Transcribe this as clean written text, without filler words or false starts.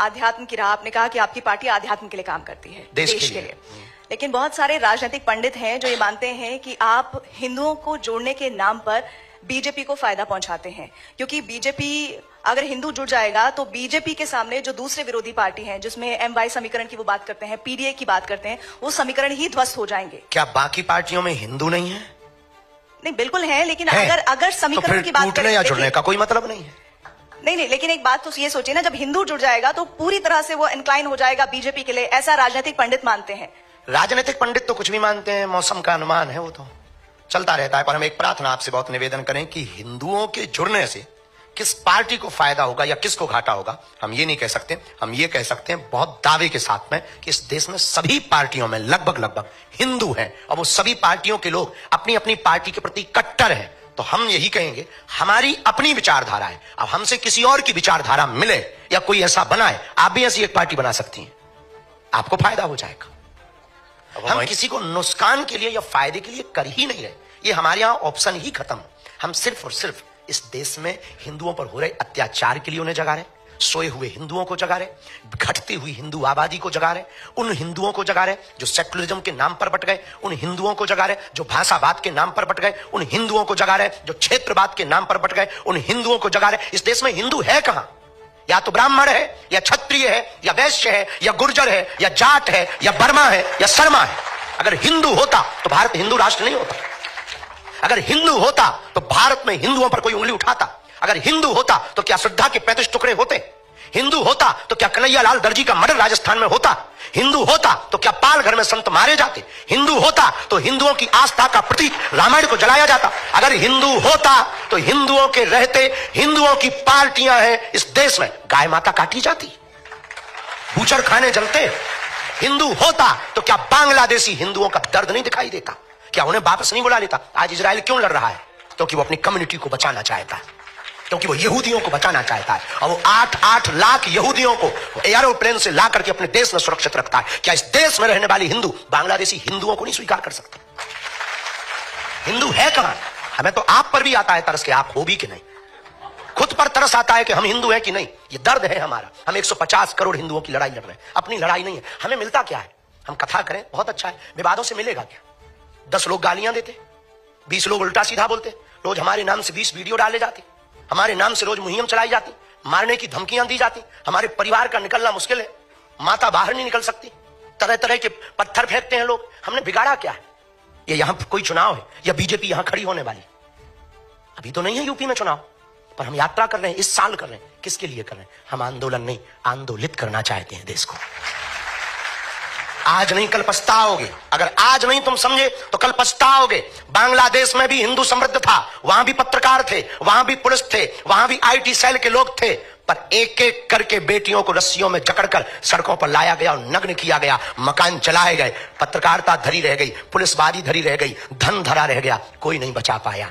आध्यात्म की राह, आपने कहा कि आपकी पार्टी आध्यात्म के लिए काम करती है, देश के लिए। लेकिन बहुत सारे राजनीतिक पंडित हैं जो ये मानते हैं कि आप हिंदुओं को जोड़ने के नाम पर बीजेपी को फायदा पहुंचाते हैं, क्योंकि बीजेपी अगर हिंदू जुड़ जाएगा तो बीजेपी के सामने जो दूसरे विरोधी पार्टी हैं, जिसमें MY समीकरण की वो बात करते हैं, PDA की बात करते हैं, वो समीकरण ही ध्वस्त हो जाएंगे। क्या बाकी पार्टियों में हिंदू नहीं है? नहीं, बिल्कुल है, लेकिन अगर समीकरण की बात करें, या जुड़ने का कोई मतलब नहीं है। नहीं, लेकिन एक बात तो ये सोचिए ना, जब हिंदू जुड़ जाएगा तो पूरी तरह से वो इंक्लाइन हो जाएगा बीजेपी के लिए, ऐसा राजनीतिक पंडित मानते हैं। राजनीतिक पंडित तो कुछ भी मानते हैं, मौसम का अनुमान है, वो तो चलता रहता है। पर हम एक प्रार्थना आपसे बहुत निवेदन करें कि हिंदुओं के जुड़ने से किस पार्टी को फायदा होगा या किसको घाटा होगा, हम ये नहीं कह सकते। हम ये कह सकते हैं बहुत दावे के साथ में कि इस देश में सभी पार्टियों में लगभग हिंदू हैं, और वो सभी पार्टियों के लोग अपनी अपनी पार्टी के प्रति कट्टर हैं। तो हम यही कहेंगे, हमारी अपनी विचारधारा है। अब हमसे किसी और की विचारधारा मिले या कोई ऐसा बनाए, आप भी ऐसी एक पार्टी बना सकती हैं, आपको फायदा हो जाएगा। हम किसी को नुकसान के लिए या फायदे के लिए कर ही नहीं रहे, ये हमारे यहां ऑप्शन ही खत्म। हम सिर्फ और सिर्फ इस देश में हिंदुओं पर हो रहे अत्याचार के लिए उन्हें जगा रहे, सोए हुए हिंदुओं को जगा रहे, घटती हुई हिंदू आबादी को जगा रहे, उन हिंदुओं को जगा रहे जो सेकुलरिज्म के नाम पर बट गए, उन हिंदुओं को जगा रहे जो भाषावाद के नाम पर बट गए, उन हिंदुओं को जगा रहे जो क्षेत्रवाद के नाम पर बट गए, उन हिंदुओं को जगा रहे। इस देश में हिंदू है कहां? या तो ब्राह्मण है, या क्षत्रिय है, या वैश्य है, या गुर्जर है, या जाट है, या बर्मा है, या शर्मा है। अगर हिंदू होता तो भारत हिंदू राष्ट्र नहीं होता। अगर हिंदू होता तो भारत में हिंदुओं पर कोई उंगली उठाता। अगर हिंदू होता तो क्या श्रद्धा के 35 टुकड़े होते? हिंदू होता तो क्या कन्हैया लाल दर्जी का मर्डर राजस्थान में होता? हिंदू होता तो क्या पाल घर में संत मारे जाते? हिंदू होता तो हिंदुओं की आस्था का प्रतीक रामायण को जलाया जाता? अगर हिंदू होता तो हिंदुओं के रहते हिंदुओं की पार्टियां हैं इस देश में, गाय माता काटी जाती, बूचड़ खाने जलते। हिंदू होता तो क्या बांग्लादेशी हिंदुओं का दर्द नहीं दिखाई देता? क्या उन्हें वापस नहीं बुला लेता? आज इजराइल क्यों लड़ रहा है? क्योंकि वो अपनी कम्युनिटी को बचाना चाहता है, क्योंकि वो यहूदियों को बचाना चाहता है, और वो 8-8 लाख यहूदियों को एरोप्लेन से ला करके अपने देश में सुरक्षित रखता है। क्या इस देश में रहने वाली हिंदू बांग्लादेशी हिंदुओं को नहीं स्वीकार कर सकते? हिंदू है कहां? हमें तो आप पर भी आता है तरस के आप हो भी कि नहीं, खुद पर तरस आता है कि हम हिंदू हैं कि नहीं। ये दर्द है हमारा। हम 150 करोड़ हिंदुओं की लड़ाई लड़ रहे हैं, अपनी लड़ाई नहीं है। हमें मिलता क्या है? हम कथा करें, बहुत अच्छा है, विवादों से मिलेगा क्या? 10 लोग गालियां देते, 20 लोग उल्टा सीधा बोलते, रोज हमारे नाम से 20 वीडियो डाले जाते, हमारे नाम से रोज मुहिम चलाई जाती, मारने की धमकियां दी जाती, हमारे परिवार का निकलना मुश्किल है, माता बाहर नहीं निकल सकती, तरह तरह के पत्थर फेंकते हैं लोग। हमने बिगाड़ा क्या है? ये यहां कोई चुनाव है या बीजेपी यहां खड़ी होने वाली? अभी तो नहीं है यूपी में चुनाव, पर हम यात्रा कर रहे हैं, इस साल कर रहे हैं। किसके लिए कर रहे हैं? हम आंदोलन नहीं, आंदोलित करना चाहते हैं देश को। आज नहीं कल पछताओगे। अगर आज नहीं तुम समझे तो कल पछताओगे। बांग्लादेश में भी हिंदू समृद्ध था, वहां भी पत्रकार थे, वहां भी पुलिस थे, वहां भी IT सेल के लोग थे, पर एक एक करके बेटियों को रस्सियों में जकड़कर सड़कों पर लाया गया और नग्न किया गया, मकान जलाए गए, पत्रकारिता धरी रह गई, पुलिसवादी धरी रह गई, धन धरा रह गया, कोई नहीं बचा पाया।